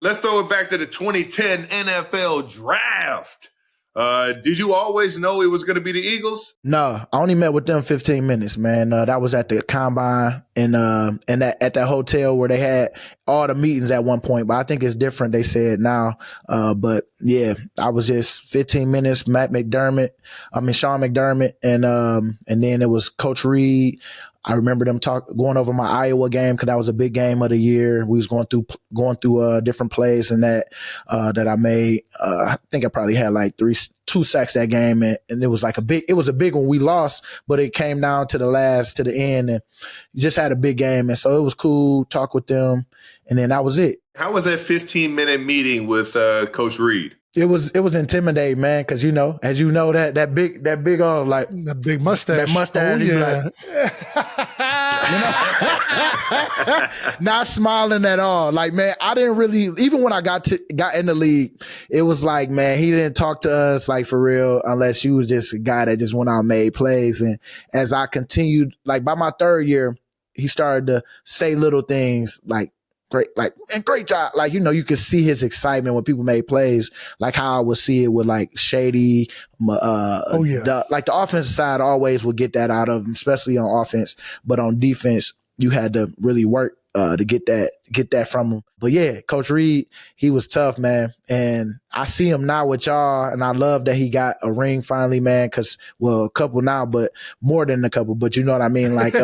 let's throw it back to the 2010 NFL draft. Did you always know it was going to be the Eagles? No, I only met with them 15 minutes, man. That was at the combine and at that hotel where they had all the meetings at one point. But I think it's different, they said now. But yeah, I was just 15 minutes, Sean McDermott, and then it was Coach Reid. I remember them going over my Iowa game because that was a big game of the year. We was going through different plays and that I made. I think I probably had like 2 sacks that game, and it was a big one. We lost, but it came down to the end, and just had a big game, and so it was cool. Talk with them, and then that was it. How was that 15-minute meeting with Coach Reid? It was intimidating, man, because as you know that big that big mustache. That mustache. Oh, yeah. Not smiling at all. Like, man, I didn't really, even when I got in the league, it was like, man, he didn't talk to us like for real unless you was just a guy that just went out and made plays. And as I continued, like by my 3rd year, he started to say little things like, great job. Like, you could see his excitement when people made plays, like how I would see it with like Shady. Like the offensive side always would get that out of him, especially on offense. But on defense, you had to really work to get that from him. But yeah, Coach Reid, he was tough, man. And I see him now with y'all, and I love that he got a ring finally, man, a couple now, but more than a couple. But you know what I mean? Like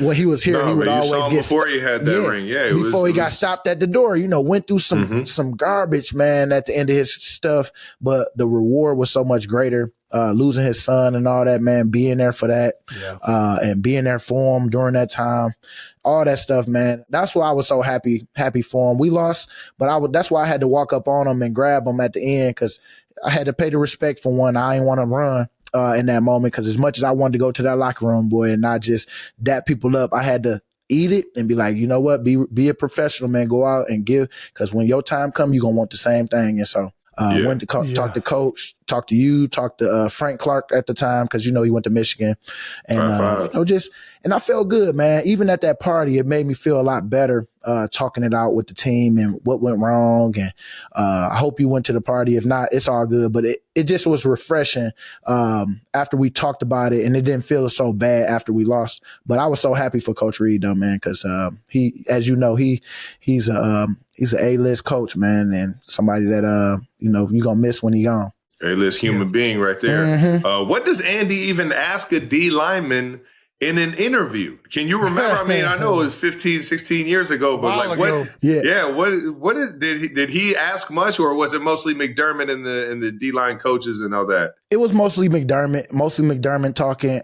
when he was here, he would always get before he had that ring. Yeah, before he got stopped at the door, went through some garbage, man, at the end of his stuff. But the reward was so much greater. Losing his son and all that, man, being there for that, and being there for him during that time, all that stuff, man. That's why I was so happy for him. We lost, but that's why I had to walk up on him and grab him at the end, because I had to pay the respect for one. I didn't want to run in that moment, because as much as I wanted to go to that locker room, boy, and not just dap people up, I had to eat it and be like, you know what, be a professional, man. Go out and give, because when your time comes, you're gonna want the same thing. And so went to talk to Coach, talk to you, talk to Frank Clark at the time, because he went to Michigan, and and I felt good, man. Even at that party, it made me feel a lot better talking it out with the team and what went wrong. And I hope you went to the party. If not, it's all good. But it just was refreshing after we talked about it, and it didn't feel so bad after we lost. But I was so happy for Coach Reid, though, man, because he, as you know, he's an A-list coach, man, and somebody that you're gonna miss when he gone. A-list human being right there. Mm-hmm. What does Andy even ask a D lineman in an interview? Can you remember? I mean, I know it was 15, 16 years ago, but like what? Yeah. What did he ask much, or was it mostly McDermott and the D-line coaches and all that? It was mostly McDermott talking.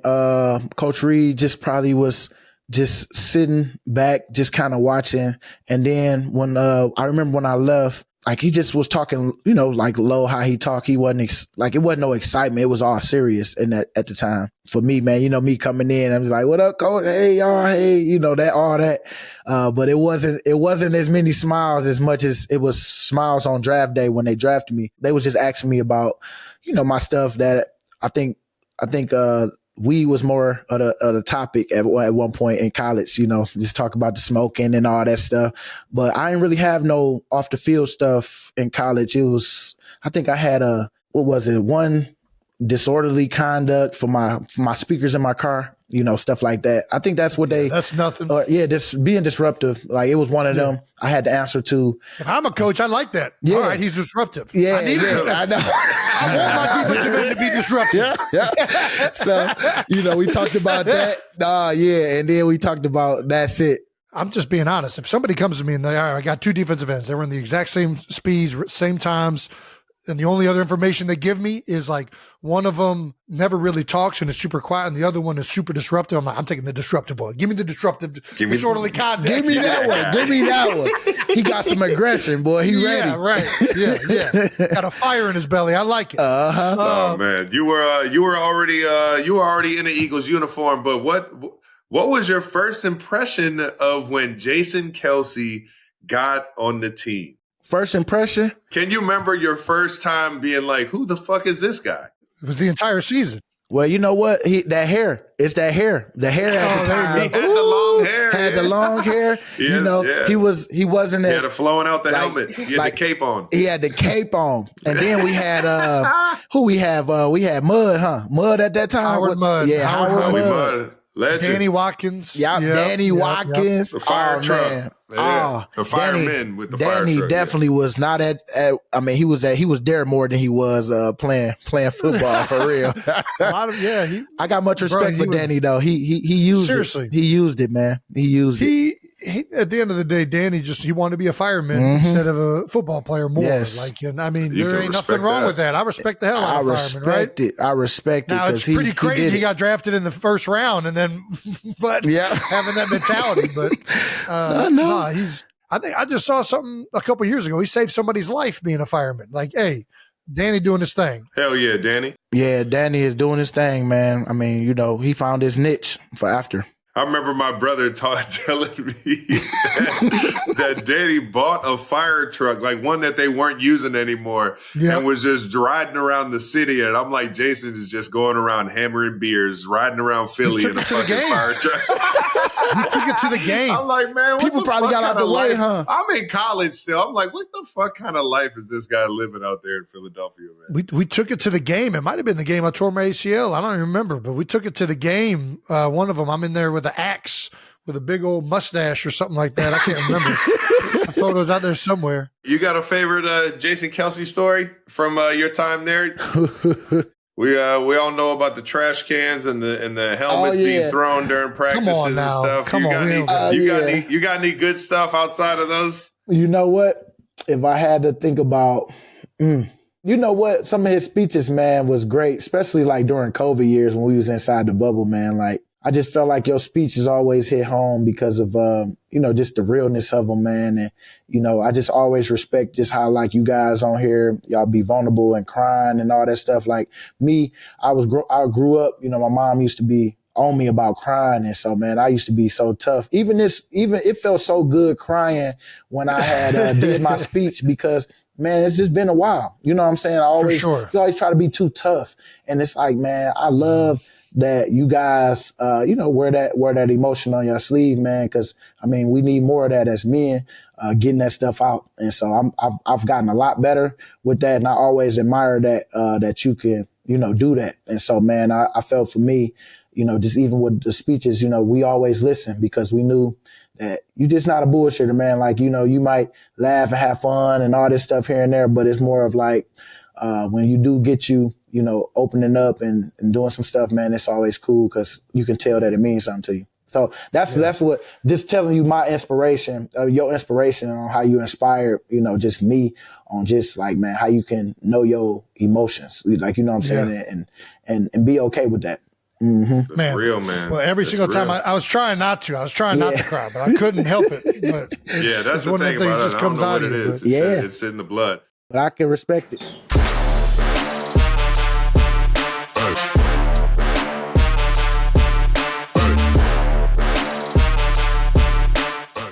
Coach Reid just probably was just sitting back, just kind of watching. And then when I remember when I left, like he just was talking, like low, how he talked. He wasn't it wasn't no excitement. It was all serious at the time. For me, man, me coming in, I was like, "What up, coach? Hey, y'all, hey," that all that. But it wasn't as many smiles as much as it was smiles on draft day when they drafted me. They was just asking me about, my stuff that I think weed was more of the topic at one point in college, just talk about the smoking and all that stuff. But I didn't really have no off the field stuff in college. It was, I think I had one disorderly conduct for my speakers in my car, stuff like that. I think that's what that's nothing. Just being disruptive. Like it was one of them I had to answer to. If I'm a coach, I like that. Yeah. All right, he's disruptive. Yeah, I need it. I know. I want my defensive end to be disruptive. Yeah. So, we talked about that. And then we talked about that's it. I'm just being honest. If somebody comes to me and I got 2 defensive ends, they were in the exact same speeds, same times, and the only other information they give me is like one of them never really talks and is super quiet, and the other one is super disruptive. I'm like, I'm taking the disruptive one. Give me the disruptive, disorderly conduct. Give me that one. Give me that one. He got some aggression, boy. He ready. Yeah, right. Yeah. Got a fire in his belly. I like it. Uh-huh. Oh man, you were already in the Eagles uniform. But what was your first impression of when Jason Kelce got on the team? First impression? Can you remember your first time being like, who the fuck is this guy? It was the entire season. Well, you know what? That hair. It's that hair. The hair at the time. He had the long hair. had the long hair. He wasn't he as had it flowing out the helmet. He had the cape on. He had the cape on. And then we had who we have? We had Mud, huh? Mud at that time. Howard Mudd. Yeah, Howard Mudd. Legend. Danny Watkins. Danny Watkins. The fire truck. Man. The firemen with the fire truck. Danny definitely was not at I mean, he was there more than he was playing football for real. I got much respect for Danny though. He used seriously. He used it, man. He used it. He, at the end of the day, Danny he wanted to be a fireman instead of a football player more. Yes. There ain't nothing wrong with that. I respect the hell out of fireman, right? I respect it. Now it's pretty crazy. He got drafted in the first round, and then, having that mentality. But I just saw something a couple years ago. He saved somebody's life being a fireman. Like, hey, Danny doing his thing. Hell yeah, Danny. Yeah, Danny is doing his thing, man. I mean, he found his niche for after. I remember my brother telling me that Danny bought a fire truck, like one that they weren't using anymore, and was just riding around the city. And I'm like, Jason is just going around hammering beers, riding around Philly in a fucking fire truck. He took it to the game. I'm like, man, what people probably got out the way, huh? I'm in college still. I'm like, what the fuck kind of life is this guy living out there in Philadelphia, man? We took it to the game. It might have been the game I tore my ACL. I don't even remember, but we took it to the game. One of them, I'm in there with an axe with a big old mustache or something like that. I can't remember. The photo's out there somewhere. You got a favorite Jason Kelce story from your time there? We all know about the trash cans and the helmets being thrown during practices and stuff. You got any good stuff outside of those? You know what? If I had to think about, you know what? Some of his speeches, man, was great, especially like during COVID years when we was inside the bubble, man. Like, I just felt like your speeches always hit home because of, just the realness of them, man. And, I just always respect just how, like, you guys on here, y'all be vulnerable and crying and all that stuff. Like me, I grew up, my mom used to be on me about crying. And so, man, I used to be so tough. Even it felt so good crying when I had did my speech because, man, it's just been a while. You know what I'm saying? You always try to be too tough. And it's like, man, I love that you guys, wear that emotion on your sleeve, man. Cause I mean, we need more of that as men, getting that stuff out. And so I've gotten a lot better with that. And I always admire that you can, do that. And so, man, I felt for me, just even with the speeches, we always listen because we knew that you just not a bullshitter, man. Like, you might laugh and have fun and all this stuff here and there, but it's more of like, when you do get opening up and doing some stuff, man, it's always cool because you can tell that it means something to you. So that's what, just telling you my inspiration, your inspiration on how you inspired, just me on just like, man, how you can know your emotions, like, what I'm saying, and be okay with that. Mm-hmm. That's real, man. Well, every single time I was trying not to. I was trying not to cry, but I couldn't help it. But that's the thing about it. Just comes out of you. It's in the blood. But I can respect it.